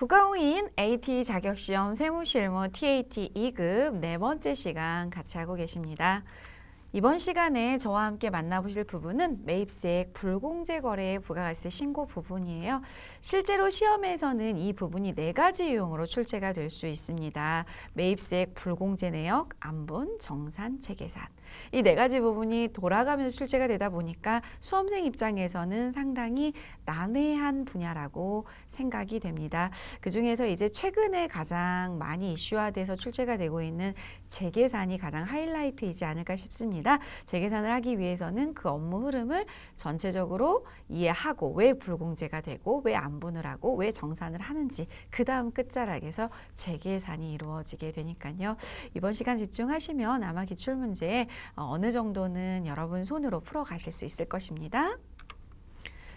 국가공인 AT 자격시험 세무실무 TAT 2급 네 번째 시간 같이 하고 계십니다. 이번 시간에 저와 함께 만나보실 부분은 매입세액 불공제 거래의 부가가치세 신고 부분이에요. 실제로 시험에서는 이 부분이 네 가지 유형으로 출제가 될 수 있습니다. 매입세액 불공제 내역, 안분, 정산, 재계산. 이 네 가지 부분이 돌아가면서 출제가 되다 보니까 수험생 입장에서는 상당히 난해한 분야라고 생각이 됩니다. 그중에서 이제 최근에 가장 많이 이슈화돼서 출제가 되고 있는 재계산이 가장 하이라이트이지 않을까 싶습니다. 재계산을 하기 위해서는 그 업무 흐름을 전체적으로 이해하고 왜 불공제가 되고 왜 안분을 하고 왜 정산을 하는지 그 다음 끝자락에서 재계산이 이루어지게 되니까요. 이번 시간 집중하시면 아마 기출문제에 어느 정도는 여러분 손으로 풀어가실 수 있을 것입니다.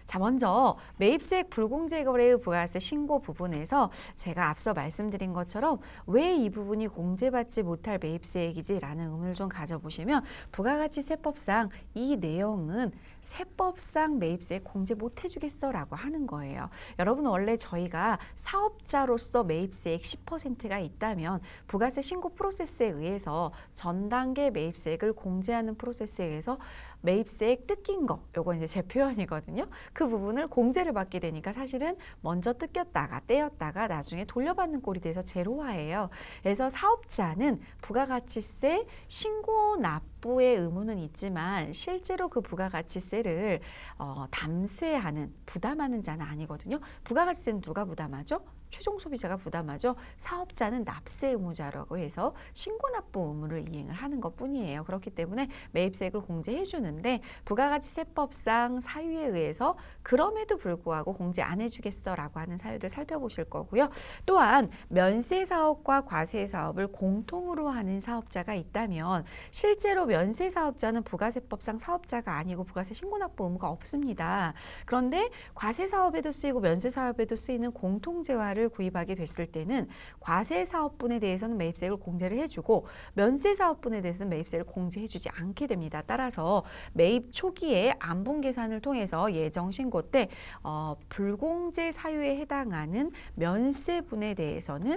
자, 먼저 매입세액 불공제 거래의 부가세 신고 부분에서 제가 앞서 말씀드린 것처럼 왜 이 부분이 공제받지 못할 매입세액이지 라는 의문을 좀 가져보시면 부가가치세법상 이 내용은 세법상 매입세액 공제 못 해주겠어 라고 하는 거예요. 여러분 원래 저희가 사업자로서 매입세액 10%가 있다면 부가세 신고 프로세스에 의해서 전 단계 매입세액을 공제하는 프로세스에 의해서 매입세액 뜯긴 거, 요거 이제 제 표현이거든요. 그 부분을 공제를 받게 되니까 사실은 먼저 뜯겼다가 떼었다가 나중에 돌려받는 꼴이 돼서 제로화예요. 그래서 사업자는 부가가치세 신고 납부의 의무는 있지만 실제로 그 부가가치세를 담세하는, 부담하는 자는 아니거든요. 부가가치세는 누가 부담하죠? 최종 소비자가 부담하죠. 사업자는 납세 의무자라고 해서 신고 납부 의무를 이행을 하는 것뿐이에요. 그렇기 때문에 매입세액을 공제해 주는데 부가가치세법상 사유에 의해서 그럼에도 불구하고 공제 안 해주겠어라고 하는 사유들 살펴보실 거고요. 또한 면세사업과 과세사업을 공통으로 하는 사업자가 있다면 실제로 면세사업자는 부가세법상 사업자가 아니고 부가세 신고 납부 의무가 없습니다. 그런데 과세사업에도 쓰이고 면세사업에도 쓰이는 공통재화를 구입하게 됐을 때는 과세사업분에 대해서는 매입세액을 공제를 해주고 면세사업분에 대해서는 매입세액을 공제해주지 않게 됩니다. 따라서 매입 초기에 안분 계산을 통해서 예정신고 때 불공제 사유에 해당하는 면세분에 대해서는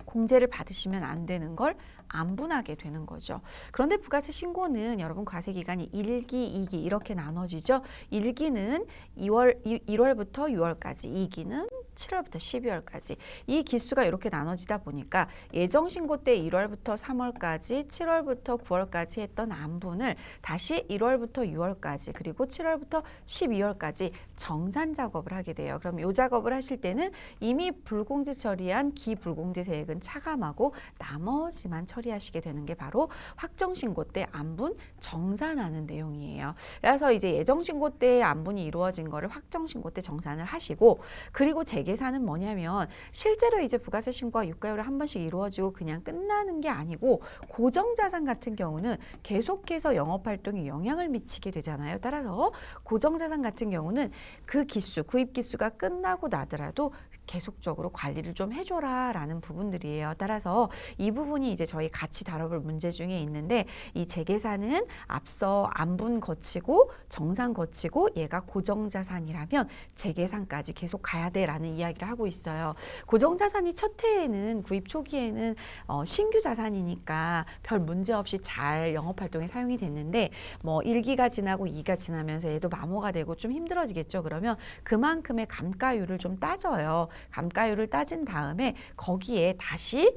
공제를 받으시면 안 되는 걸 안분하게 되는 거죠. 그런데 부가세 신고는 여러분 과세기간이 1기, 2기 이렇게 나눠지죠. 1기는 1월부터 6월까지, 2기는 7월부터 12월까지 이 기수가 이렇게 나눠지다 보니까 예정신고 때 1월부터 3월까지, 7월부터 9월까지 했던 안분을 다시 1월부터 6월까지 그리고 7월부터 12월까지 정산 작업을 하게 돼요. 그럼 이 작업을 하실 때는 이미 불공제 처리한 기불공제세액은 차감하고 나머지만 처리하시게 되는 게 바로 확정신고 때 안분 정산하는 내용이에요. 그래서 이제 예정신고 때 안분이 이루어진 거를 확정신고 때 정산을 하시고 그리고 재계산은 뭐냐면 실제로 이제 부가세 신고가 유가율에 한 번씩 이루어지고 그냥 끝나는 게 아니고 고정자산 같은 경우는 계속해서 영업활동에 영향을 미치게 되잖아요. 따라서 고정자산 같은 경우는 그 기수, 구입 기수가 끝나고 나더라도 계속적으로 관리를 좀 해줘라 라는 부분들이에요. 따라서 이 부분이 이제 저희 같이 다뤄볼 문제 중에 있는데 이 재계산은 앞서 안분 거치고 정산 거치고 얘가 고정자산이라면 재계산까지 계속 가야 돼 라는 이야기를 하고 있어요. 고정자산이 첫 해에는 구입 초기에는 신규 자산이니까 별 문제 없이 잘 영업활동에 사용이 됐는데 뭐 1기가 지나고 2기가 지나면서 얘도 마모가 되고 좀 힘들어지겠죠. 그러면 그만큼의 감가율을 좀 따져요. 감가율을 따진 다음에 거기에 다시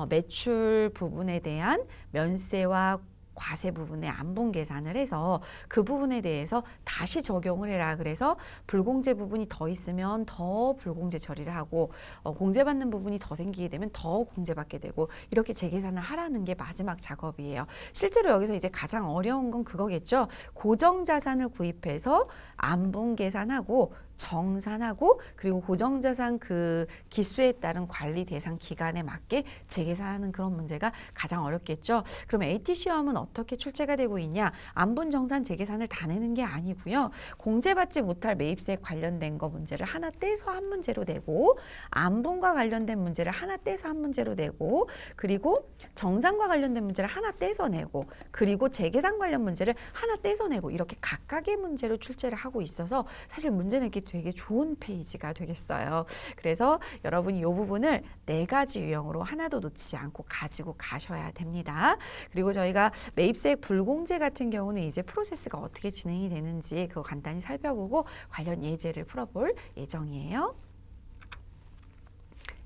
매출 부분에 대한 면세와 과세 부분에 안분 계산을 해서 그 부분에 대해서 다시 적용을 해라. 그래서 불공제 부분이 더 있으면 더 불공제 처리를 하고 공제받는 부분이 더 생기게 되면 더 공제받게 되고 이렇게 재계산을 하라는 게 마지막 작업이에요. 실제로 여기서 이제 가장 어려운 건 그거겠죠. 고정자산을 구입해서 안분 계산하고 정산하고 그리고 고정자산 그 기수에 따른 관리 대상 기간에 맞게 재계산하는 그런 문제가 가장 어렵겠죠. 그럼 AT 시험은 어떻게 출제가 되고 있냐? 안분 정산 재계산을 다 내는 게 아니고요. 공제받지 못할 매입세 관련된 거 문제를 하나 떼서 한 문제로 내고 안분과 관련된 문제를 하나 떼서 한 문제로 내고 그리고 정산과 관련된 문제를 하나 떼서 내고 그리고 재계산 관련 문제를 하나 떼서 내고 이렇게 각각의 문제로 출제를 하고 있어서 사실 문제 내기 되게 좋은 페이지가 되겠어요. 그래서 여러분이 이 부분을 4가지 유형으로 하나도 놓치지 않고 가지고 가셔야 됩니다. 그리고 저희가 매입세액 불공제 같은 경우는 이제 프로세스가 어떻게 진행이 되는지 그거 간단히 살펴보고 관련 예제를 풀어볼 예정이에요.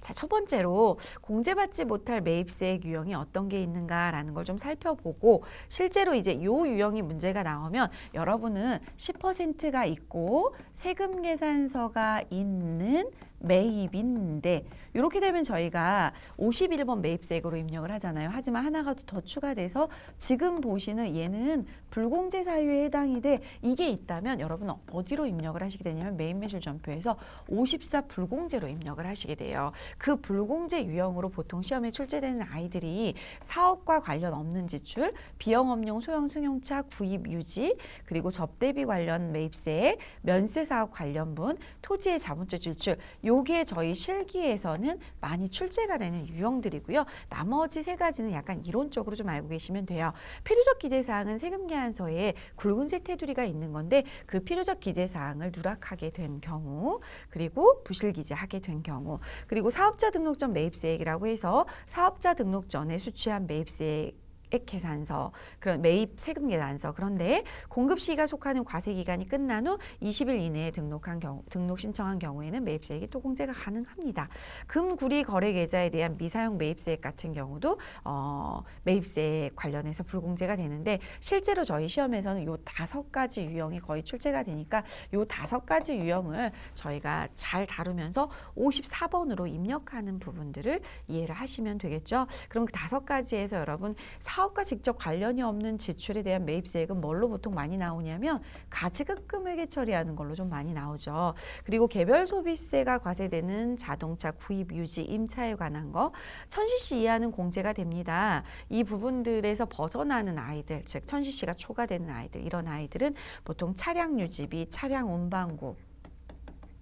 자, 첫 번째로 공제받지 못할 매입세액 유형이 어떤 게 있는가라는 걸 좀 살펴보고 실제로 이제 이 유형이 문제가 나오면 여러분은 10%가 있고 세금 계산서가 있는 매입인데 이렇게 되면 저희가 51번 매입세액으로 입력을 하잖아요. 하지만 하나가 더 추가돼서 지금 보시는 얘는 불공제 사유에 해당이 돼 이게 있다면 여러분은 어디로 입력을 하시게 되냐면 매입매출전표에서 54 불공제로 입력을 하시게 돼요. 그 불공제 유형으로 보통 시험에 출제되는 아이들이 사업과 관련 없는 지출, 비영업용 소형 승용차 구입 유지, 그리고 접대비 관련 매입세액, 면세사업 관련분, 토지의 자본적 지출 요게 저희 실기에서는 많이 출제가 되는 유형들이고요. 나머지 3가지는 약간 이론적으로 좀 알고 계시면 돼요. 필요적 기재사항은 세금계산서에 굵은색 테두리가 있는 건데 그 필요적 기재사항을 누락하게 된 경우 그리고 부실기재하게 된 경우 그리고 사업자 등록 전 매입세액이라고 해서 사업자 등록 전에 수취한 매입세액 계산서, 그런 매입 세금 계산서. 그런데 공급 시기가 속하는 과세 기간이 끝난 후 20일 이내에 등록 신청한 경우에는 매입세액이 또 공제가 가능합니다. 금, 구리 거래 계좌에 대한 미사용 매입세액 같은 경우도 매입세액 관련해서 불공제가 되는데 실제로 저희 시험에서는 요 5가지 유형이 거의 출제가 되니까 요 5가지 유형을 저희가 잘 다루면서 54번으로 입력하는 부분들을 이해를 하시면 되겠죠. 그럼 그 5가지에서 여러분 사업과 직접 관련이 없는 지출에 대한 매입세액은 뭘로 보통 많이 나오냐면 가지급금 회계 처리하는 걸로 좀 많이 나오죠. 그리고 개별 소비세가 과세되는 자동차 구입 유지 임차에 관한 거 1000cc 이하는 공제가 됩니다. 이 부분들에서 벗어나는 아이들, 즉 1000cc가 초과되는 아이들, 이런 아이들은 보통 차량 유지비, 차량 운반구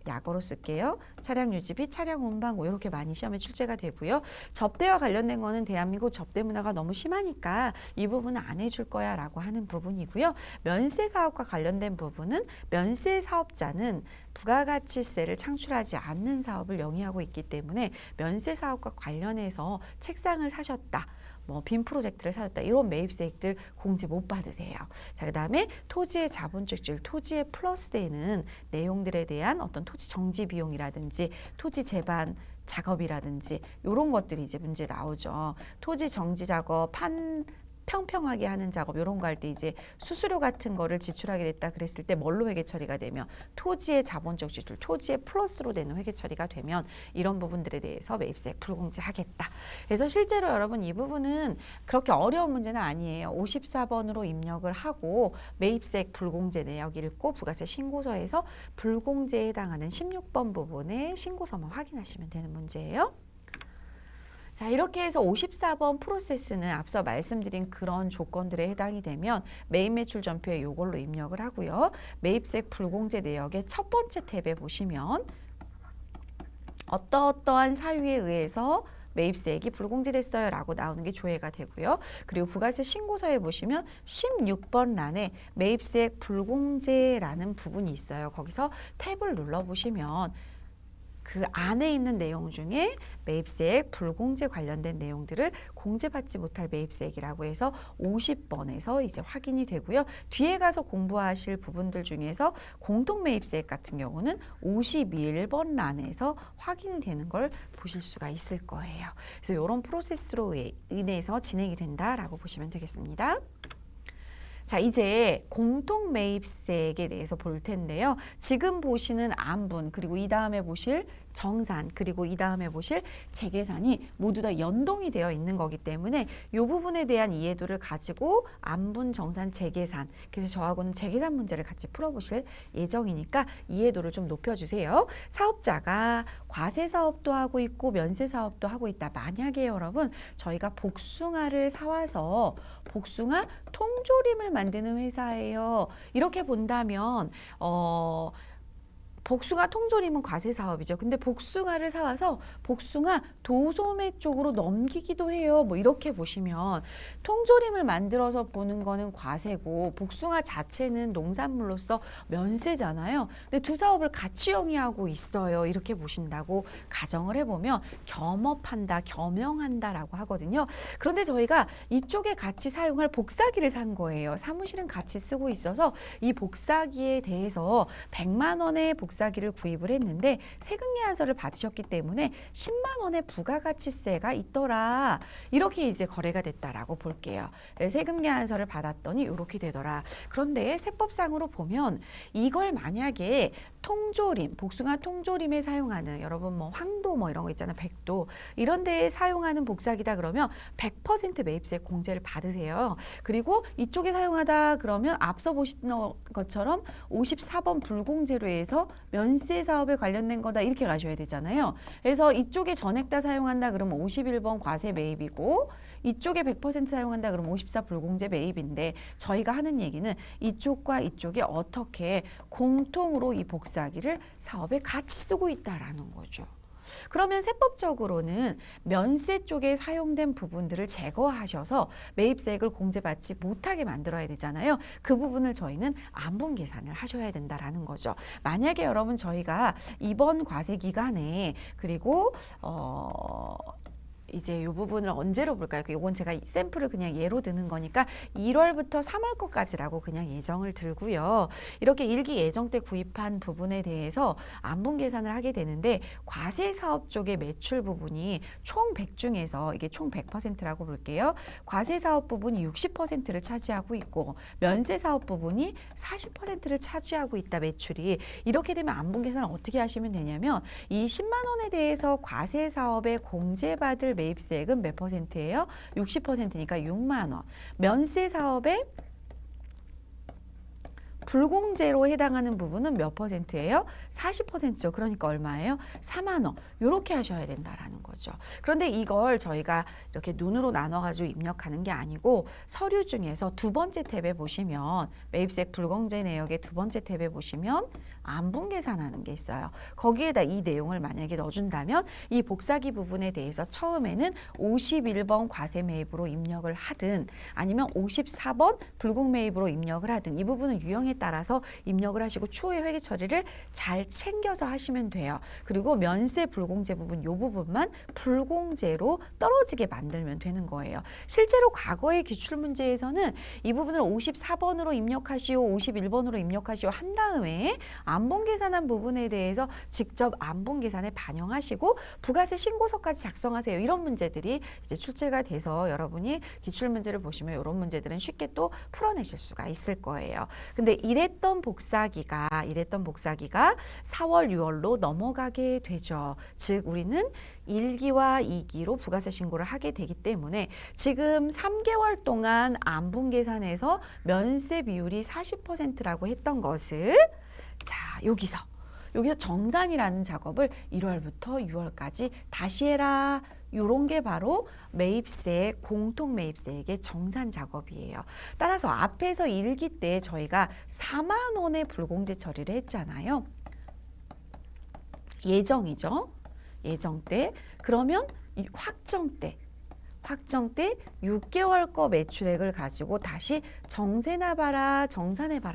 약어로 쓸게요. 차량 유지비, 차량 운반고 이렇게 많이 시험에 출제가 되고요. 접대와 관련된 거는 대한민국 접대 문화가 너무 심하니까 이 부분은 안 해줄 거야 라고 하는 부분이고요. 면세 사업과 관련된 부분은 면세 사업자는 부가가치세를 창출하지 않는 사업을 영위하고 있기 때문에 면세 사업과 관련해서 책상을 사셨다. 빔 프로젝트를 사셨다. 이런 매입세액들 공제 못 받으세요. 자, 그다음에 토지의 자본적 지출, 토지에 플러스되는 내용들에 대한 어떤 토지 정지 비용이라든지 토지 재반 작업이라든지 이런 것들이 이제 문제 나오죠. 토지 정지 작업, 평평하게 하는 작업 이런 거 할 때 이제 수수료 같은 거를 지출하게 됐다 그랬을 때 뭘로 회계 처리가 되면 토지의 자본적 지출, 토지의 플러스로 되는 회계 처리가 되면 이런 부분들에 대해서 매입세액 불공제하겠다. 그래서 실제로 여러분 이 부분은 그렇게 어려운 문제는 아니에요. 54번으로 입력을 하고 매입세액 불공제 내역 읽고 부가세 신고서에서 불공제에 해당하는 16번 부분의 신고서만 확인하시면 되는 문제예요. 자, 이렇게 해서 54번 프로세스는 앞서 말씀드린 그런 조건들에 해당이 되면 매입매출 전표에 이걸로 입력을 하고요. 매입세액 불공제 내역의 첫 번째 탭에 보시면 어떠어떠한 사유에 의해서 매입세액이 불공제됐어요 라고 나오는 게 조회가 되고요. 그리고 부가세 신고서에 보시면 16번 란에 매입세액 불공제라는 부분이 있어요. 거기서 탭을 눌러보시면 그 안에 있는 내용 중에 매입세액 불공제 관련된 내용들을 공제받지 못할 매입세액이라고 해서 50번에서 이제 확인이 되고요. 뒤에 가서 공부하실 부분들 중에서 공동매입세액 같은 경우는 51번 란에서 확인이 되는 걸 보실 수가 있을 거예요. 그래서 이런 프로세스로 인해서 진행이 된다라고 보시면 되겠습니다. 자, 이제 공통매입세액에 대해서 볼 텐데요. 지금 보시는 안분, 그리고 이 다음에 보실 정산, 그리고 이 다음에 보실 재계산이 모두 다 연동이 되어 있는 거기 때문에 이 부분에 대한 이해도를 가지고 안분, 정산, 재계산, 그래서 저하고는 재계산 문제를 같이 풀어보실 예정이니까 이해도를 좀 높여주세요. 사업자가 과세 사업도 하고 있고 면세 사업도 하고 있다. 만약에 여러분 저희가 복숭아를 사와서 복숭아 통조림을 만드는 회사예요. 이렇게 본다면 복숭아 통조림은 과세 사업이죠. 근데 복숭아를 사와서 복숭아 도소매 쪽으로 넘기기도 해요. 뭐 이렇게 보시면 통조림을 만들어서 보는 거는 과세고 복숭아 자체는 농산물로서 면세잖아요. 근데 두 사업을 같이 영위하고 있어요. 이렇게 보신다고 가정을 해보면 겸업한다, 겸용한다라고 하거든요. 그런데 저희가 이쪽에 같이 사용할 복사기를 산 거예요. 사무실은 같이 쓰고 있어서 이 복사기에 대해서 100만 원의 복사기를 구입을 했는데 세금계산서를 받으셨기 때문에 10만 원의 부가가치세가 있더라. 이렇게 이제 거래가 됐다라고 볼게요. 세금계산서를 받았더니 이렇게 되더라. 그런데 세법상으로 보면 이걸 만약에 통조림, 복숭아 통조림에 사용하는 여러분 뭐 황도 뭐 이런 거 있잖아요. 백도 이런 데에 사용하는 복사기다 그러면 100% 매입세 공제를 받으세요. 그리고 이쪽에 사용하다 그러면 앞서 보신 것처럼 54번 불공제로 해서 면세 사업에 관련된 거다 이렇게 가셔야 되잖아요. 그래서 이쪽에 전액 다 사용한다 그러면 51번 과세 매입이고 이쪽에 100% 사용한다 그러면 54 불공제 매입인데 저희가 하는 얘기는 이쪽과 이쪽에 어떻게 공통으로 이 복사기를 사업에 같이 쓰고 있다라는 거죠. 그러면 세법적으로는 면세 쪽에 사용된 부분들을 제거하셔서 매입세액을 공제받지 못하게 만들어야 되잖아요. 그 부분을 저희는 안분 계산을 하셔야 된다라는 거죠. 만약에 여러분 저희가 이번 과세 기간에 그리고 이제 이 부분을 언제로 볼까요? 이건 제가 샘플을 그냥 예로 드는 거니까 1월부터 3월 것까지라고 그냥 예정을 들고요. 이렇게 일기 예정 때 구입한 부분에 대해서 안분 계산을 하게 되는데 과세 사업 쪽의 매출 부분이 총 100 중에서 이게 총 100%라고 볼게요. 과세 사업 부분이 60%를 차지하고 있고 면세 사업 부분이 40%를 차지하고 있다 매출이. 이렇게 되면 안분 계산을 어떻게 하시면 되냐면 이 10만 원에 대해서 과세 사업에 공제받을 매입세액은 몇 %예요? 60%니까 6만 원. 면세 사업에 불공제로 해당하는 부분은 몇 %예요? 40%죠. 그러니까 얼마예요? 4만 원. 이렇게 하셔야 된다라는 거죠. 그런데 이걸 저희가 이렇게 눈으로 나눠가지고 입력하는 게 아니고 서류 중에서 두 번째 탭에 보시면 매입세액 불공제 내역의 두 번째 탭에 보시면 안분 계산하는 게 있어요. 거기에다 이 내용을 만약에 넣어준다면 이 복사기 부분에 대해서 처음에는 51번 과세 매입으로 입력을 하든 아니면 54번 불공 매입으로 입력을 하든 이 부분은 유형에 따라서 입력을 하시고 추후에 회계 처리를 잘 챙겨서 하시면 돼요. 그리고 면세 불공제 부분 이 부분만 불공제로 떨어지게 만들면 되는 거예요. 실제로 과거의 기출문제에서는 이 부분을 54번으로 입력하시오, 51번으로 입력하시오 한 다음에 안분 계산한 부분에 대해서 직접 안분 계산에 반영하시고 부가세 신고서까지 작성하세요. 이런 문제들이 이제 출제가 돼서 여러분이 기출문제를 보시면 이런 문제들은 쉽게 또 풀어내실 수가 있을 거예요. 근데 이랬던 복사기가 4월, 6월로 넘어가게 되죠. 즉 우리는 1기와 2기로 부가세 신고를 하게 되기 때문에 지금 3개월 동안 안분 계산에서 면세 비율이 40%라고 했던 것을 자 여기서 정산이라는 작업을 1월부터 6월까지 다시 해라. 요런 게 바로 매입세액, 공통 매입세액의 정산 작업이에요. 따라서 앞에서 1기 때 저희가 4만 원의 불공제 처리를 했잖아요. 예정이죠. 예정 때. 그러면 확정 때 6개월 거 매출액을 가지고 다시 정산해봐라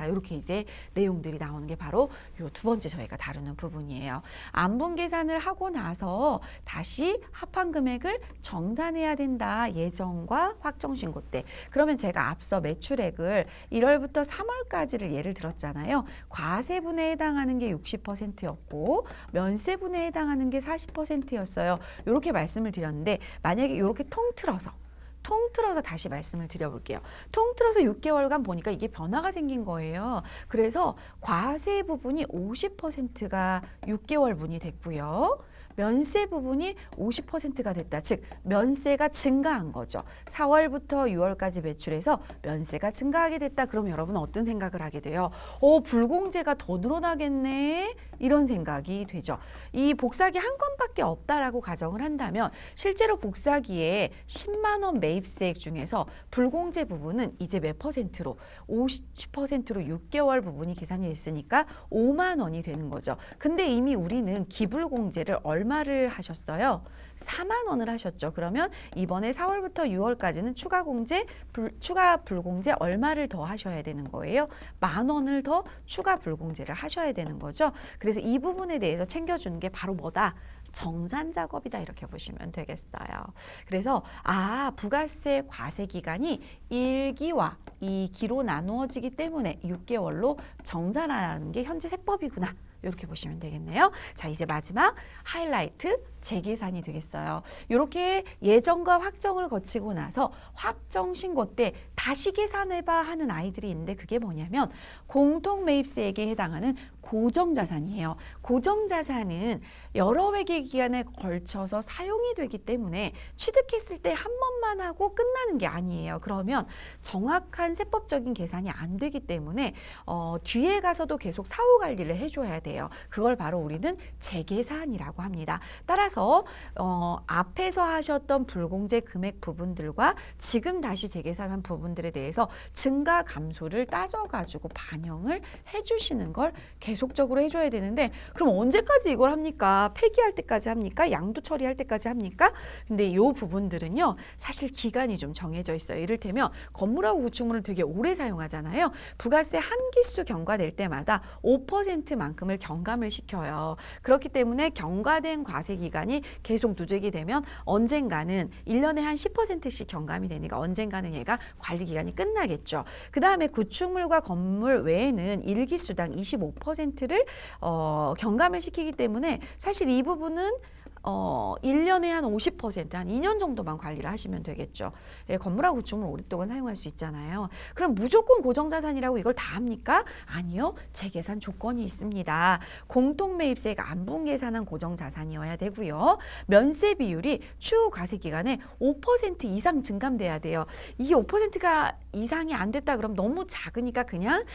이렇게 이제 내용들이 나오는 게 바로 요 두 번째 저희가 다루는 부분이에요. 안분 계산을 하고 나서 다시 합한 금액을 정산해야 된다. 예정과 확정 신고 때. 그러면 제가 앞서 매출액을 1월부터 3월까지를 예를 들었잖아요. 과세분에 해당하는 게 60%였고 면세분에 해당하는 게 40%였어요. 이렇게 말씀을 드렸는데 만약에 이렇게 통틀어서 다시 말씀을 드려볼게요. 통틀어서 6개월간 보니까 이게 변화가 생긴 거예요. 그래서 과세 부분이 50%가 6개월 분이 됐고요. 면세 부분이 50%가 됐다. 즉 면세가 증가한 거죠. 4월부터 6월까지 매출에서 면세가 증가하게 됐다. 그럼 여러분은 어떤 생각을 하게 돼요? 불공제가 더 늘어나겠네. 이런 생각이 되죠. 이 복사기 한 건밖에 없다라고 가정을 한다면 실제로 복사기에 10만 원 매입세액 중에서 불공제 부분은 이제 몇 퍼센트로? 50%로 6개월 부분이 계산이 됐으니까 5만 원이 되는 거죠. 근데 이미 우리는 기불공제를 얼마를 하셨어요? 4만 원을 하셨죠. 그러면 이번에 4월부터 6월까지는 추가 불공제 얼마를 더 하셔야 되는 거예요? 10,000원을 더 추가 불공제를 하셔야 되는 거죠. 그래서 이 부분에 대해서 챙겨주는 게 바로 뭐다? 정산 작업이다 이렇게 보시면 되겠어요. 그래서 부가세 과세 기간이 1기와 2기로 나누어지기 때문에 6개월로 정산하는 게 현재 세법이구나. 이렇게 보시면 되겠네요. 자, 이제 마지막 하이라이트 재계산이 되겠어요. 이렇게 예정과 확정을 거치고 나서 확정 신고 때 다시 계산해봐 하는 아이들이 있는데 그게 뭐냐면 공통매입세액에 해당하는 고정자산이에요. 고정자산은 여러 회계 기간에 걸쳐서 사용이 되기 때문에 취득했을 때 한 번만 하고 끝나는 게 아니에요. 그러면 정확한 세법적인 계산이 안 되기 때문에 뒤에 가서도 계속 사후 관리를 해줘야 돼요. 그걸 바로 우리는 재계산이라고 합니다. 따라서 앞에서 하셨던 불공제 금액 부분들과 지금 다시 재계산한 부분들에 대해서 증가 감소를 따져가지고 반영을 해주시는 걸 계속적으로 해줘야 되는데 그럼 언제까지 이걸 합니까? 폐기할 때까지 합니까? 양도 처리할 때까지 합니까? 근데 이 부분들은요 사실 기간이 좀 정해져 있어요. 이를테면 건물하고 구축물을 되게 오래 사용하잖아요. 부가세 한 기수 경과될 때마다 5%만큼을 경감을 시켜요. 그렇기 때문에 경과된 과세 기간이 계속 누적이 되면 언젠가는 1년에 한 10%씩 경감이 되니까 언젠가는 얘가 관리 기간이 끝나겠죠. 그 다음에 구축물과 건물 외에는 1기수당 25%를 경감을 시키기 때문에 사실 이 부분은 1년에 한 50%, 한 2년 정도만 관리를 하시면 되겠죠. 예, 건물하고 구축물 오랫동안 사용할 수 있잖아요. 그럼 무조건 고정자산이라고 이걸 다 합니까? 아니요. 재계산 조건이 있습니다. 공통매입세액 안분 계산한 고정자산이어야 되고요. 면세 비율이 추후 과세 기간에 5% 이상 증감돼야 돼요. 이게 5%가 이상이 안 됐다 그럼 너무 작으니까 그냥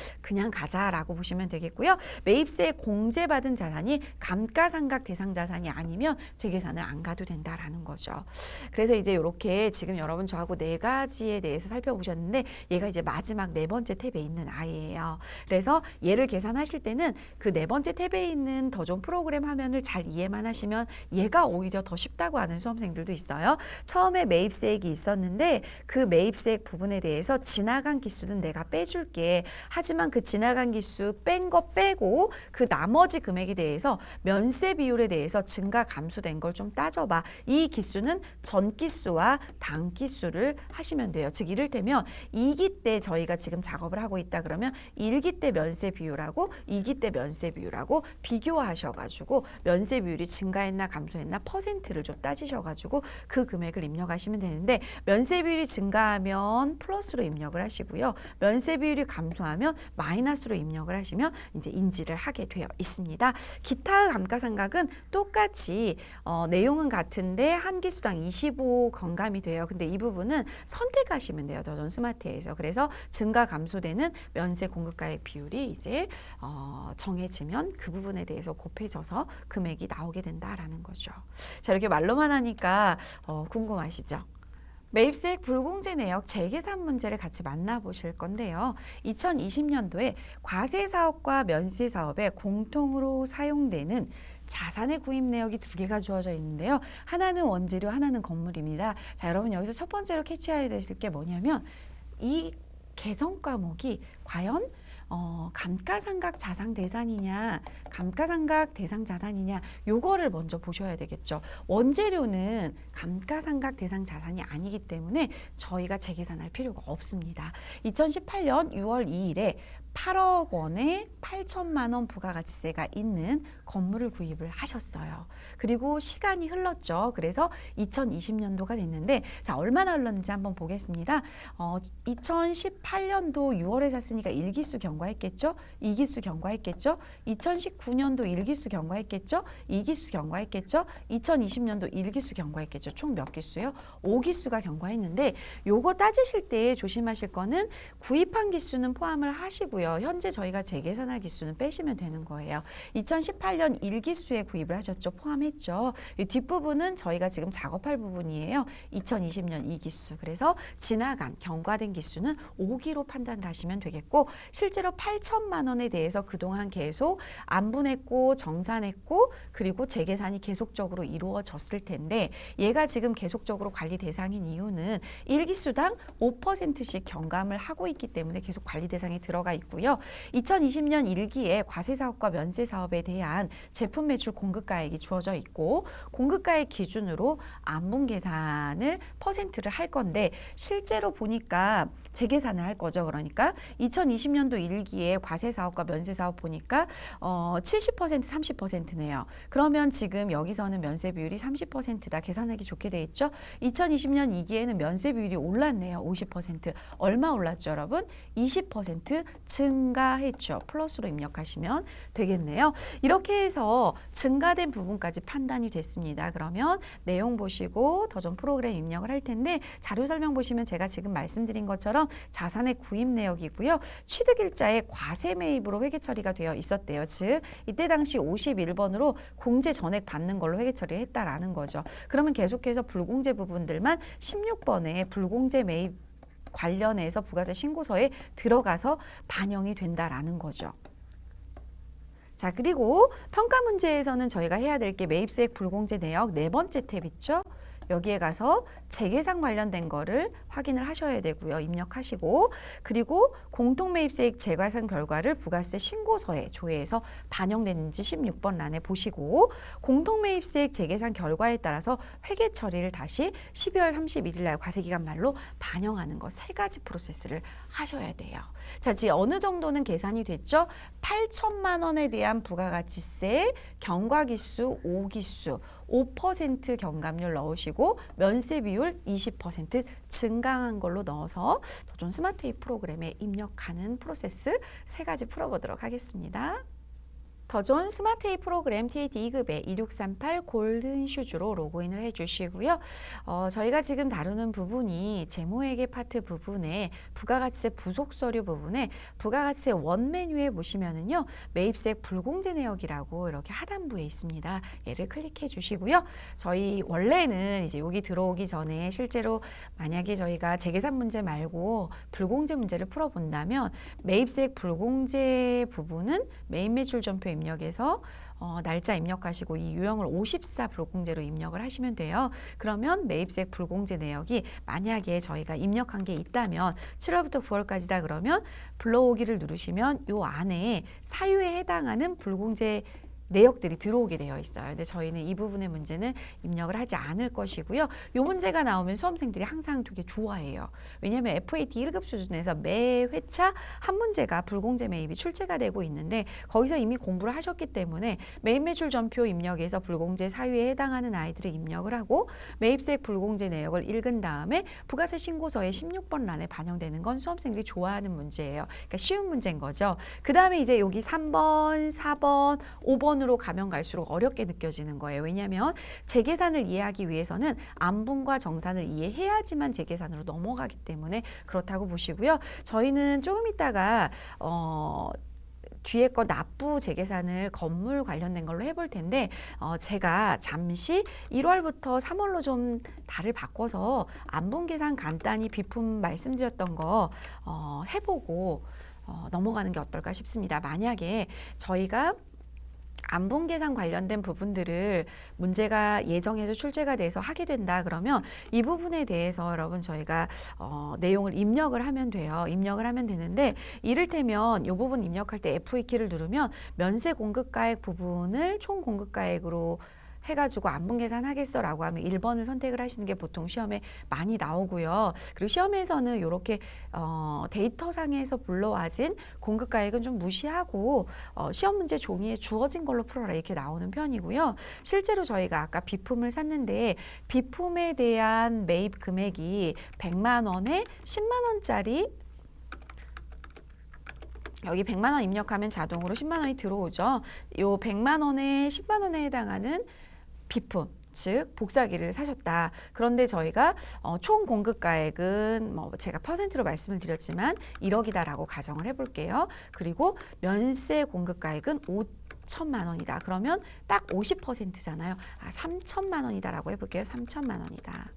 가자라고 보시면 되겠고요. 매입세 공제받은 자산이 감가상각 대상 자산이 아니면 재계산을 안 가도 된다라는 거죠. 그래서 이제 이렇게 지금 여러분 저하고 4가지에 대해서 살펴보셨는데 얘가 이제 마지막 4번째 탭에 있는 아이예요. 그래서 얘를 계산하실 때는 그 4번째 탭에 있는 더 좋은 프로그램 화면을 잘 이해만 하시면 얘가 오히려 더 쉽다고 하는 수험생들도 있어요. 처음에 매입세액이 있었는데 그 매입세액 부분에 대해서 지나간 기수는 내가 빼줄게. 하지만 그 지나간 기수 뺀 거 빼고 그 나머지 금액에 대해서 면세 비율에 대해서 증가 감소된 걸 좀 따져봐. 이 기수는 전 기수와 당 기수를 하시면 돼요. 즉 이를테면 2기 때 저희가 지금 작업을 하고 있다 그러면 1기 때 면세 비율하고 2기 때 면세 비율하고 비교하셔가지고 면세 비율이 증가했나 감소했나 퍼센트를 좀 따지셔가지고 그 금액을 입력하시면 되는데 면세 비율이 증가하면 플러스로 입력을 하시고요. 면세 비율이 감소하면 마이너스로 입력을 하시면 이제 인지를 하게 되어 있습니다. 기타 감가상각은 똑같이 내용은 같은데 한 기수당 25 경감이 돼요. 근데 이 부분은 선택하시면 돼요. 더존 스마트에서. 그래서 증가 감소되는 면세 공급가액 비율이 이제 정해지면 그 부분에 대해서 곱해져서 금액이 나오게 된다라는 거죠. 자, 이렇게 말로만 하니까 궁금하시죠? 매입세액 불공제 내역 재계산 문제를 같이 만나보실 건데요. 2020년도에 과세사업과 면세사업에 공통으로 사용되는 자산의 구입 내역이 2개가 주어져 있는데요. 하나는 원재료, 하나는 건물입니다. 자, 여러분 여기서 첫 번째로 캐치해야 되실 게 뭐냐면 이 계정 과목이 과연 감가상각 자산 대상이냐 감가상각 대상 자산이냐 요거를 먼저 보셔야 되겠죠. 원재료는 감가상각 대상 자산이 아니기 때문에 저희가 재계산할 필요가 없습니다. 2018년 6월 2일에 8억 원에 8천만 원 부가가치세가 있는 건물을 구입을 하셨어요. 그리고 시간이 흘렀죠. 그래서 2020년도가 됐는데 자, 얼마나 흘렀는지 한번 보겠습니다. 2018년도 6월에 샀으니까 1기수 경과했겠죠. 2기수 경과했겠죠. 2019년도 1기수 경과했겠죠. 2기수 경과했겠죠. 2020년도 1기수 경과했겠죠. 총 몇 기수요? 5기수가 경과했는데 요거 따지실 때 조심하실 거는 구입한 기수는 포함을 하시고요. 현재 저희가 재계산할 기수는 빼시면 되는 거예요. 2018년 1기수에 구입을 하셨죠. 포함했죠. 이 뒷부분은 저희가 지금 작업할 부분이에요. 2020년 2기수. 그래서 지나간 경과된 기수는 5기로 판단을 하시면 되겠고 실제로 8천만 원에 대해서 그동안 계속 안분했고 정산했고 그리고 재계산이 계속적으로 이루어졌을 텐데 얘가 지금 계속적으로 관리 대상인 이유는 1기수당 5%씩 경감을 하고 있기 때문에 계속 관리 대상에 들어가 있고요. 2020년 1기에 과세사업과 면세사업에 대한 제품 매출 공급가액이 주어져 있고 공급가액 기준으로 안분 계산을 퍼센트를 할 건데 실제로 보니까 재계산을 할 거죠. 그러니까 2020년도 1기에 과세사업과 면세사업 보니까 70% 30%네요. 그러면 지금 여기서는 면세 비율이 30%다. 계산하기 좋게 돼 있죠. 2020년 2기에는 면세 비율이 올랐네요. 50%. 얼마 올랐죠, 여러분? 20% 증가했죠. 플러스로 입력하시면 되겠네요. 이렇게 해서 증가된 부분까지 판단이 됐습니다. 그러면 내용 보시고 더 좀 프로그램 입력을 할 텐데 자료 설명 보시면 제가 지금 말씀드린 것처럼 자산의 구입 내역이고요. 취득일자에 과세 매입으로 회계 처리가 되어 있었대요. 즉 이때 당시 51번으로 공제 전액 받는 걸로 회계 처리를 했다라는 거죠. 그러면 계속해서 불공제 부분들만 16번에 불공제 매입 관련해서 부가세 신고서에 들어가서 반영이 된다라는 거죠. 자, 그리고 평가 문제에서는 저희가 해야 될 게 매입세액 불공제 내역 4번째 탭 있죠? 여기에 가서 재계산 관련된 거를 확인을 하셔야 되고요. 입력하시고 그리고 공통매입세액 재계산 결과를 부가세 신고서에 조회해서 반영됐는지 16번 란에 보시고 공통매입세액 재계산 결과에 따라서 회계 처리를 다시 12월 31일 날 과세기간 말로 반영하는 거 3가지 프로세스를 하셔야 돼요. 자, 지금 어느 정도는 계산이 됐죠? 8천만 원에 대한 부가가치세 경과기수 5기수 5% 경감률 넣으시고 면세 비율 20% 증강한 걸로 넣어서 도전 스마트웨이 프로그램에 입력하는 프로세스 3가지 풀어보도록 하겠습니다. 더존 스마트웨이 프로그램 TAT 2급에 2638 골든 슈즈로 로그인을 해주시고요. 저희가 지금 다루는 부분이 재무회계 파트 부분에 부가가치세 부속 서류 부분에 부가가치세 원 메뉴에 보시면은요 매입세액 불공제 내역이라고 이렇게 하단부에 있습니다. 얘를 클릭해 주시고요. 저희 원래는 이제 여기 들어오기 전에 실제로 만약에 저희가 재계산 문제 말고 불공제 문제를 풀어본다면 매입세액 불공제 부분은 매입 매출 전표 입력에서 날짜 입력하시고 이 유형을 54 불공제로 입력을 하시면 돼요. 그러면 매입세액 불공제 내역이 만약에 저희가 입력한 게 있다면 7월부터 9월까지다 그러면 불러오기를 누르시면 요 안에 사유에 해당하는 불공제 내역들이 들어오게 되어 있어요. 근데 저희는 이 부분의 문제는 입력을 하지 않을 것이고요. 이 문제가 나오면 수험생들이 항상 되게 좋아해요. 왜냐하면 FAT 1급 수준에서 매 회차 한 문제가 불공제 매입이 출제가 되고 있는데 거기서 이미 공부를 하셨기 때문에 매입 매출 전표 입력에서 불공제 사유에 해당하는 아이들을 입력을 하고 매입세액 불공제 내역을 읽은 다음에 부가세 신고서에 16번 란에 반영되는 건 수험생들이 좋아하는 문제예요. 그러니까 쉬운 문제인 거죠. 그 다음에 이제 여기 3번, 4번, 5번 으로 가면 갈수록 어렵게 느껴지는 거예요. 왜냐하면 재계산을 이해하기 위해서는 안분과 정산을 이해해야지만 재계산으로 넘어가기 때문에 그렇다고 보시고요. 저희는 조금 있다가 뒤에 거 납부 재계산을 건물 관련된 걸로 해볼 텐데 제가 잠시 1월부터 3월로 좀 달을 바꿔서 안분 계산 간단히 비품 말씀드렸던 거 해보고 넘어가는 게 어떨까 싶습니다. 만약에 저희가 안분 계산 관련된 부분들을 문제가 예정해서 출제가 돼서 하게 된다 그러면 이 부분에 대해서 여러분 저희가 내용을 입력을 하면 돼요. 입력을 하면 되는데 이를테면 이 부분 입력할 때 F2키를 누르면 면세 공급가액 부분을 총 공급가액으로 해가지고 안분 계산하겠어 라고 하면 1번을 선택을 하시는 게 보통 시험에 많이 나오고요. 그리고 시험에서는 이렇게 데이터상에서 불러와진 공급가액은 좀 무시하고 시험 문제 종이에 주어진 걸로 풀어라 이렇게 나오는 편이고요. 실제로 저희가 아까 비품을 샀는데 비품에 대한 매입 금액이 100만 원에 10만 원짜리 여기 100만 원 입력하면 자동으로 10만 원이 들어오죠. 요 100만 원에 10만 원에 해당하는 비품, 즉 복사기를 사셨다. 그런데 저희가 총 공급가액은 뭐 제가 퍼센트로 말씀을 드렸지만 1억이다라고 가정을 해볼게요. 그리고 면세 공급가액은 5천만 원이다. 그러면 딱 50%잖아요. 3천만 원이다라고 해볼게요. 3천만 원이다.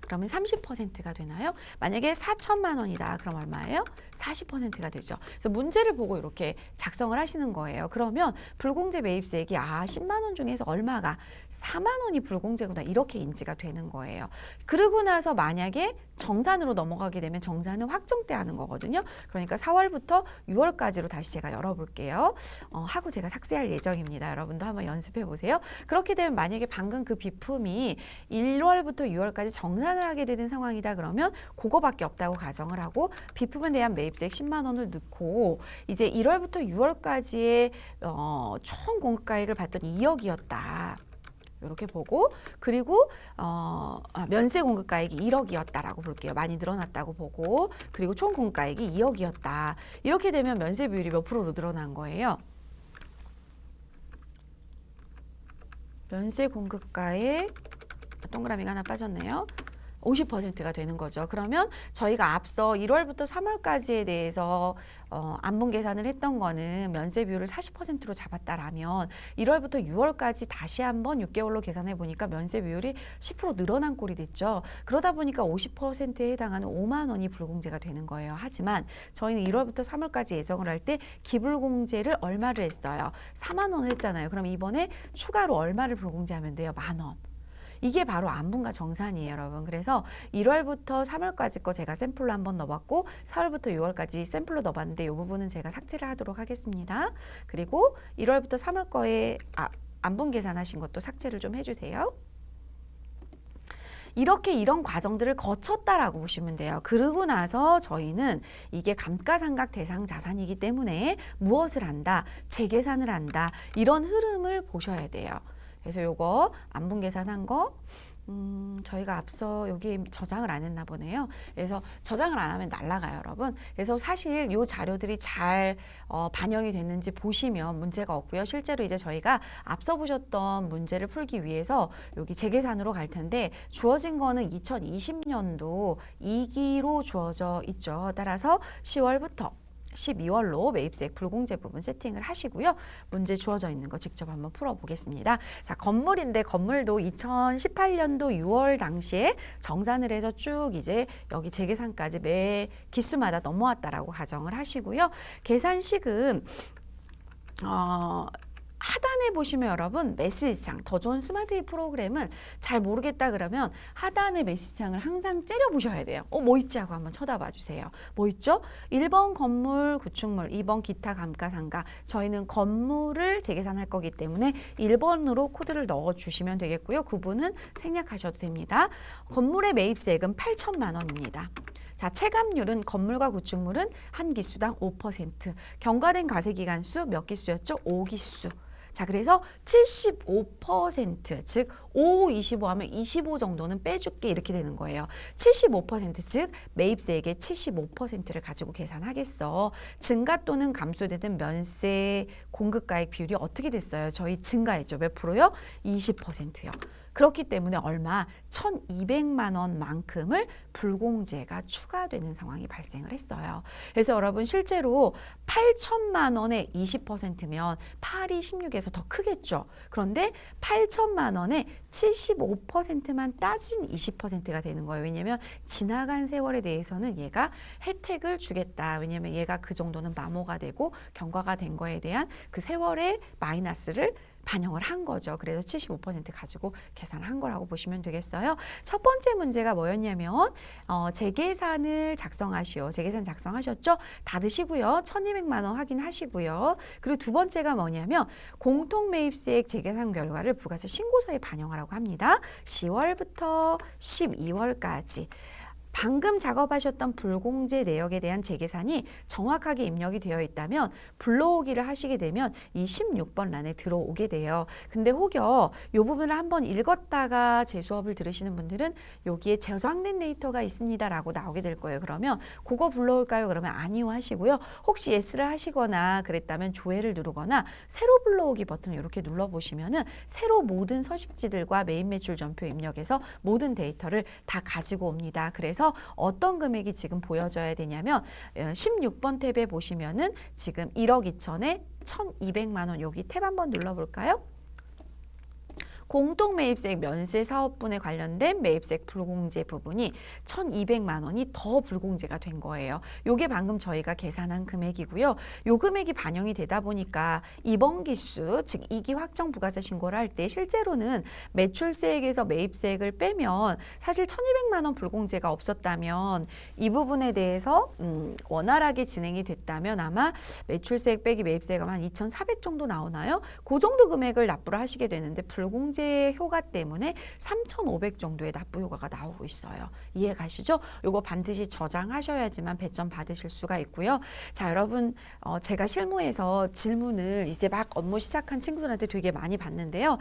그러면 30%가 되나요? 만약에 4천만 원이다. 그럼 얼마예요? 40%가 되죠. 그래서 문제를 보고 이렇게 작성을 하시는 거예요. 그러면 불공제 매입세액이 10만 원 중에서 얼마가 4만 원이 불공제구나 이렇게 인지가 되는 거예요. 그러고 나서 만약에 정산으로 넘어가게 되면 정산은 확정 때 하는 거거든요. 그러니까 4월부터 6월까지로 다시 제가 열어볼게요. 하고 제가 삭제할 예정입니다. 여러분도 한번 연습해 보세요. 그렇게 되면 만약에 방금 그 비품이 1월부터 6월까지 정산을 하게 되는 상황이다 그러면 그거밖에 없다고 가정을 하고 비품에 대한 매입세액 10만 원을 넣고 이제 1월부터 6월까지의 총 공급가액을 봤더니 2억이었다. 이렇게 보고 그리고 면세 공급가액이 1억이었다라고 볼게요. 많이 늘어났다고 보고 그리고 총 공급가액이 2억이었다. 이렇게 되면 면세 비율이 몇 프로로 늘어난 거예요? 면세 공급가액 동그라미가 하나 빠졌네요. 50%가 되는 거죠. 그러면 저희가 앞서 1월부터 3월까지에 대해서 안분 계산을 했던 거는 면세 비율을 40%로 잡았다라면 1월부터 6월까지 다시 한번 6개월로 계산해 보니까 면세 비율이 10% 늘어난 꼴이 됐죠. 그러다 보니까 50%에 해당하는 5만 원이 불공제가 되는 거예요. 하지만 저희는 1월부터 3월까지 예정을 할 때 기불공제를 얼마를 했어요? 4만 원을 했잖아요. 그럼 이번에 추가로 얼마를 불공제하면 돼요? 만 원. 이게 바로 안분과 정산이에요, 여러분. 그래서 1월부터 3월까지 거 제가 샘플로 한번 넣어봤고 4월부터 6월까지 샘플로 넣어봤는데 이 부분은 제가 삭제를 하도록 하겠습니다. 그리고 1월부터 3월 거에 안분 계산하신 것도 삭제를 좀 해주세요. 이렇게 이런 과정들을 거쳤다라고 보시면 돼요. 그러고 나서 저희는 이게 감가상각 대상 자산이기 때문에 무엇을 한다, 재계산을 한다 이런 흐름을 보셔야 돼요. 그래서 요거 안분 계산한 거 저희가 앞서 여기 저장을 안 했나 보네요. 그래서 저장을 안 하면 날아가요, 여러분. 그래서 사실 요 자료들이 잘 반영이 됐는지 보시면 문제가 없고요. 실제로 이제 저희가 앞서 보셨던 문제를 풀기 위해서 여기 재계산으로 갈 텐데 주어진 거는 2020년도 2기로 주어져 있죠. 따라서 10월부터 12월로 매입세액 불공제 부분 세팅을 하시고요. 문제 주어져 있는 거 직접 한번 풀어보겠습니다. 자, 건물인데 건물도 2018년도 6월 당시에 정산을 해서 쭉 이제 여기 재계산까지 매 기수마다 넘어왔다라고 가정을 하시고요. 계산식은 하단에 보시면 여러분 메시지창, 더 좋은 스마트 프로그램은 잘 모르겠다 그러면 하단의 메시지창을 항상 째려 보셔야 돼요. 뭐 있지 하고 한번 쳐다봐 주세요. 뭐 있죠? 1번 건물 구축물, 2번 기타 감가상각. 저희는 건물을 재계산할 거기 때문에 1번으로 코드를 넣어 주시면 되겠고요. 구분은 생략하셔도 됩니다. 건물의 매입세액은 8천만 원입니다. 자, 체감률은 건물과 구축물은 한 기수당 5%. 경과된 과세기간수 몇 기수였죠? 5기수. 자, 그래서 75%, 즉 5, 25 하면 25 정도는 빼줄게 이렇게 되는 거예요. 75%, 즉 매입세액의 75%를 가지고 계산하겠어. 증가 또는 감소되는 면세 공급가액 비율이 어떻게 됐어요? 저희 증가했죠. 몇 프로요? 20%요. 그렇기 때문에 얼마? 1,200만 원만큼을 불공제가 추가되는 상황이 발생을 했어요. 그래서 여러분 실제로 8천만 원에 20%면 8이 16에서 더 크겠죠. 그런데 8천만 원에 75%만 따진 20%가 되는 거예요. 왜냐하면 지나간 세월에 대해서는 얘가 혜택을 주겠다. 왜냐하면 얘가 그 정도는 마모가 되고 경과가 된 거에 대한 그 세월의 마이너스를 반영을 한 거죠. 그래서 75% 가지고 계산한 거라고 보시면 되겠어요. 첫 번째 문제가 뭐였냐면 재계산을 작성하시오. 재계산 작성하셨죠? 닫으시고요. 1,200만 원 확인하시고요. 그리고 두 번째가 뭐냐면 공통매입세액 재계산 결과를 부가세 신고서에 반영하라고 합니다. 10월부터 12월까지. 방금 작업하셨던 불공제 내역에 대한 재계산이 정확하게 입력이 되어 있다면 불러오기를 하시게 되면 이 16번 란에 들어오게 돼요. 근데 혹여 이 부분을 한번 읽었다가 제 수업을 들으시는 분들은 여기에 저장된 데이터가 있습니다 라고 나오게 될 거예요. 그러면 그거 불러올까요? 그러면 아니요 하시고요. 혹시 예스를 하시거나 그랬다면 조회를 누르거나 새로 불러오기 버튼을 이렇게 눌러보시면은 새로 모든 서식지들과 매입 매출 전표 입력해서 모든 데이터를 다 가지고 옵니다. 그래서 어떤 금액이 지금 보여져야 되냐면 16번 탭에 보시면은 지금 1억 2천에 1,200만 원 여기 탭 한번 눌러볼까요? 공통매입세액 면세 사업분에 관련된 매입세액 불공제 부분이 1,200만 원이 더 불공제가 된 거예요. 요게 방금 저희가 계산한 금액이고요. 요 금액이 반영이 되다 보니까 이번 기수, 즉 2기 확정 부가세 신고를 할 때 실제로는 매출세액에서 매입세액을 빼면 사실 1,200만 원 불공제가 없었다면 이 부분에 대해서 원활하게 진행이 됐다면 아마 매출세액 빼기 매입세액 한 2,400 정도 나오나요? 그 정도 금액을 납부를 하시게 되는데 불공제 효과 때문에 3,500 정도의 납부 효과가 나오고 있어요. 이해 가시죠? 요거 반드시 저장하셔야지만 배점 받으실 수가 있고요. 자, 여러분 제가 실무에서 질문을 이제 막 업무 시작한 친구들한테 되게 많이 받는데요.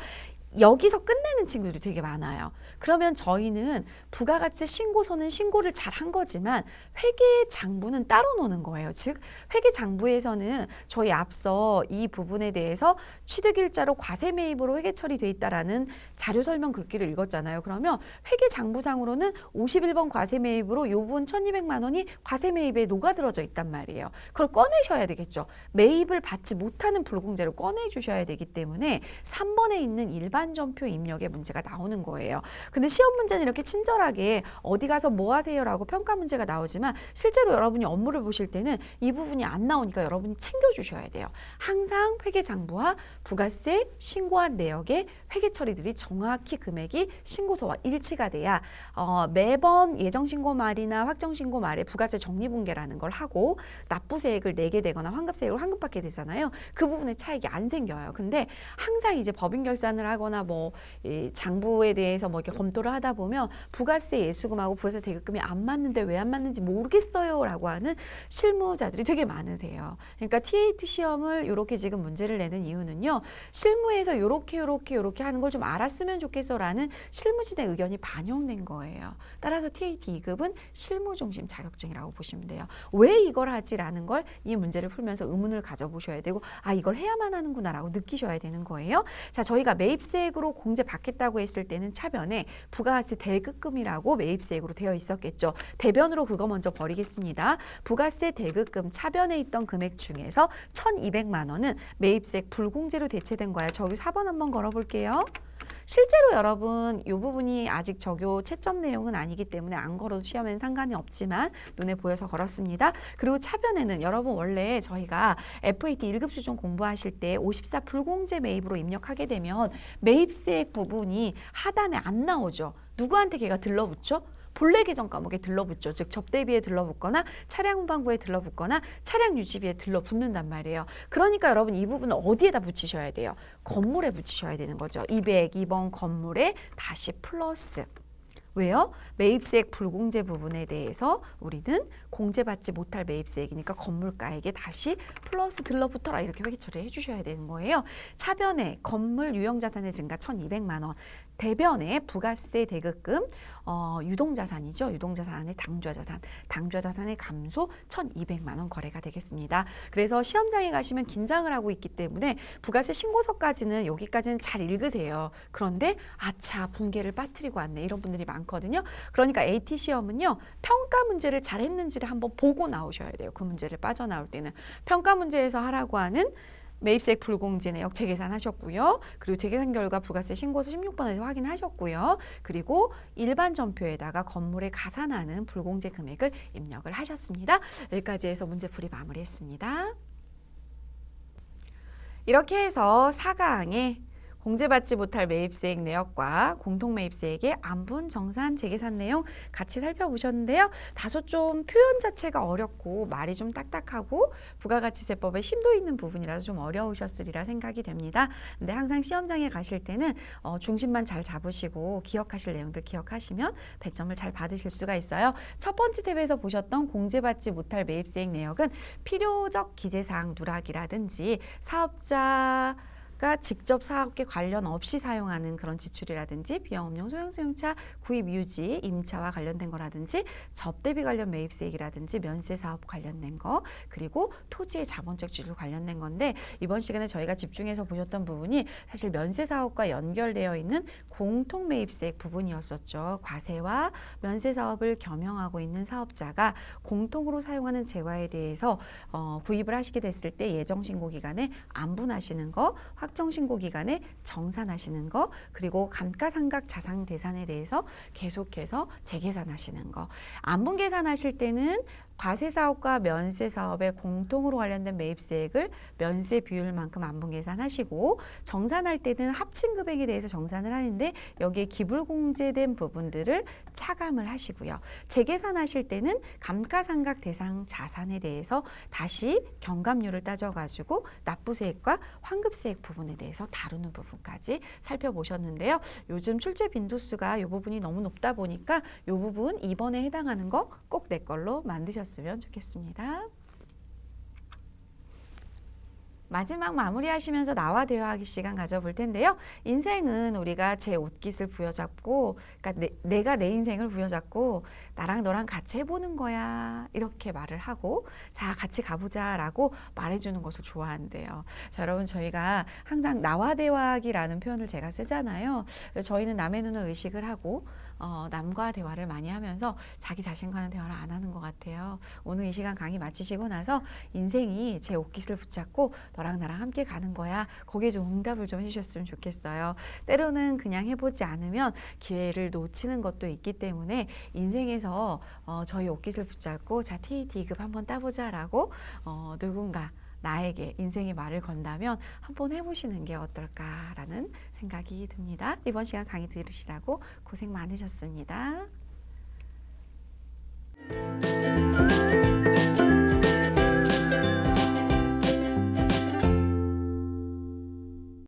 여기서 끝내는 친구들이 되게 많아요. 그러면 저희는 부가가치 신고서는 신고를 잘 한 거지만 회계장부는 따로 노는 거예요. 즉 회계장부에서는 저희 앞서 이 부분에 대해서 취득일자로 과세매입으로 회계 처리돼 있다라는 자료 설명 글귀를 읽었잖아요. 그러면 회계장부상으로는 51번 과세매입으로 요 부분 1,200만 원이 과세매입에 녹아들어져 있단 말이에요. 그걸 꺼내셔야 되겠죠. 매입을 받지 못하는 불공제를 꺼내주셔야 되기 때문에 3번에 있는 일반 전표 입력에 문제가 나오는 거예요. 근데 시험 문제는 이렇게 친절하게 어디 가서 뭐 하세요라고 평가 문제가 나오지만 실제로 여러분이 업무를 보실 때는 이 부분이 안 나오니까 여러분이 챙겨주셔야 돼요. 항상 회계장부와 부가세 신고한 내역의 회계 처리들이 정확히 금액이 신고서와 일치가 돼야 매번 예정신고 말이나 확정신고 말에 부가세 정리분계라는 걸 하고 납부세액을 내게 되거나 환급세액을 환급받게 되잖아요. 그 부분에 차익이 안 생겨요. 근데 항상 이제 법인결산을 하거나 뭐 장부에 대해서 뭐 이렇게 검토를 하다 보면 부가세 예수금하고 부가세 대급금이 안 맞는데 왜 안 맞는지 모르겠어요 라고 하는 실무자들이 되게 많으세요. 그러니까 TAT 시험을 이렇게 지금 문제를 내는 이유는요. 실무에서 요렇게 하는 걸 좀 알았으면 좋겠어 라는 실무진의 의견이 반영된 거예요. 따라서 TAT 2급은 실무중심 자격증이라고 보시면 돼요. 왜 이걸 하지라는 걸 이 문제를 풀면서 의문을 가져보셔야 되고 아 이걸 해야만 하는구나 라고 느끼셔야 되는 거예요. 자, 저희가 매입세액으로 공제 받겠다고 했을 때는 차변에 부가세 대급금이라고 매입세액으로 되어 있었겠죠. 대변으로 그거 먼저 버리겠습니다. 부가세 대급금 차변에 있던 금액 중에서 1,200만 원은 매입세액 불공제로 대체된 거야. 저기 4번 한번 걸어볼게요. 실제로 여러분 이 부분이 아직 적요 채점 내용은 아니기 때문에 안 걸어도 시험에는 상관이 없지만 눈에 보여서 걸었습니다. 그리고 차변에는 여러분 원래 저희가 FAT 1급 수준 공부하실 때 54 불공제 매입으로 입력하게 되면 매입세액 부분이 하단에 안 나오죠. 누구한테 걔가 들러붙죠? 본래 계정 과목에 들러붙죠. 즉 접대비에 들러붙거나 차량 운반부에 들러붙거나 차량 유지비에 들러붙는단 말이에요. 그러니까 여러분 이 부분은 어디에다 붙이셔야 돼요? 건물에 붙이셔야 되는 거죠. 202번 건물에 다시 플러스. 왜요? 매입세액 불공제 부분에 대해서 우리는 공제받지 못할 매입세액이니까 건물가액에 다시 플러스 들러붙어라 이렇게 회계 처리해 주셔야 되는 거예요. 차변에 건물 유형자산의 증가 1,200만 원. 대변에 부가세 대급금 유동자산이죠. 유동자산의 당좌자산, 당좌자산의 감소 1,200만 원 거래가 되겠습니다. 그래서 시험장에 가시면 긴장을 하고 있기 때문에 부가세 신고서까지는 여기까지는 잘 읽으세요. 그런데 아차 분계를 빠뜨리고 왔네 이런 분들이 많거든요. 그러니까 AT 시험은요. 평가 문제를 잘 했는지를 한번 보고 나오셔야 돼요. 그 문제를 빠져나올 때는 평가 문제에서 하라고 하는 매입세액 불공제 내역 재계산하셨고요. 그리고 재계산 결과 부가세 신고서 16번에서 확인하셨고요. 그리고 일반 전표에다가 건물에 가산하는 불공제 금액을 입력을 하셨습니다. 여기까지 해서 문제풀이 마무리했습니다. 이렇게 해서 4강에 공제받지 못할 매입세액 내역과 공통매입세액의 안분, 정산, 재계산 내용 같이 살펴보셨는데요. 다소 좀 표현 자체가 어렵고 말이 좀 딱딱하고 부가가치세법에 심도 있는 부분이라서 좀 어려우셨으리라 생각이 됩니다. 근데 항상 시험장에 가실 때는 중심만 잘 잡으시고 기억하실 내용들 기억하시면 배점을 잘 받으실 수가 있어요. 첫 번째 탭에서 보셨던 공제받지 못할 매입세액 내역은 필요적 기재사항 누락이라든지 사업자가 직접 사업계 관련 없이 사용하는 그런 지출이라든지 비영업용 소형수용차 구입 유지, 임차와 관련된 거라든지 접대비 관련 매입세액이라든지 면세 사업 관련된 거, 그리고 토지의 자본적 지출 관련된 건데 이번 시간에 저희가 집중해서 보셨던 부분이 사실 면세 사업과 연결되어 있는 공통 매입세액 부분이었었죠. 과세와 면세 사업을 겸용하고 있는 사업자가 공통으로 사용하는 재화에 대해서 구입을 하시게 됐을 때 예정 신고 기간에 안분하시는 거, 확정 신고 기간에 정산하시는 거, 그리고 감가상각 자산 대산에 대해서 계속해서 재계산하시는 거. 안분 계산하실 때는 과세 사업과 면세 사업의 공통으로 관련된 매입세액을 면세 비율만큼 안분 계산하시고, 정산할 때는 합친 금액에 대해서 정산을 하는데 여기에 기불공제된 부분들을 차감을 하시고요. 재계산하실 때는 감가상각 대상 자산에 대해서 다시 경감률을 따져가지고 납부세액과 환급세액 부분에 대해서 다루는 부분까지 살펴보셨는데요. 요즘 출제 빈도수가 이 부분이 너무 높다 보니까 이 부분 2번에 해당하는 거 꼭 내 걸로 만드셨으면 좋겠습니다. 마지막 마무리하시면서 나와 대화하기 시간 가져볼 텐데요. 인생은 우리가 제 옷깃을 부여잡고, 그러니까 내가 내 인생을 부여잡고 나랑 너랑 같이 해보는 거야 이렇게 말을 하고, 자 같이 가보자 라고 말해주는 것을 좋아한대요. 자, 여러분 저희가 항상 나와 대화하기라는 표현을 제가 쓰잖아요. 저희는 남의 눈을 의식을 하고 남과 대화를 많이 하면서 자기 자신과는 대화를 안 하는 것 같아요. 오늘 이 시간 강의 마치시고 나서 인생이 제 옷깃을 붙잡고 너랑 나랑 함께 가는 거야. 거기에 좀 응답을 좀 해주셨으면 좋겠어요. 때로는 그냥 해보지 않으면 기회를 놓치는 것도 있기 때문에 인생에서 저희 옷깃을 붙잡고 자 TAT 2급 한번 따보자 라고 누군가 나에게 인생의 말을 건다면 한번 해보시는 게 어떨까라는 생각이 듭니다. 이번 시간 강의 들으시라고 고생 많으셨습니다.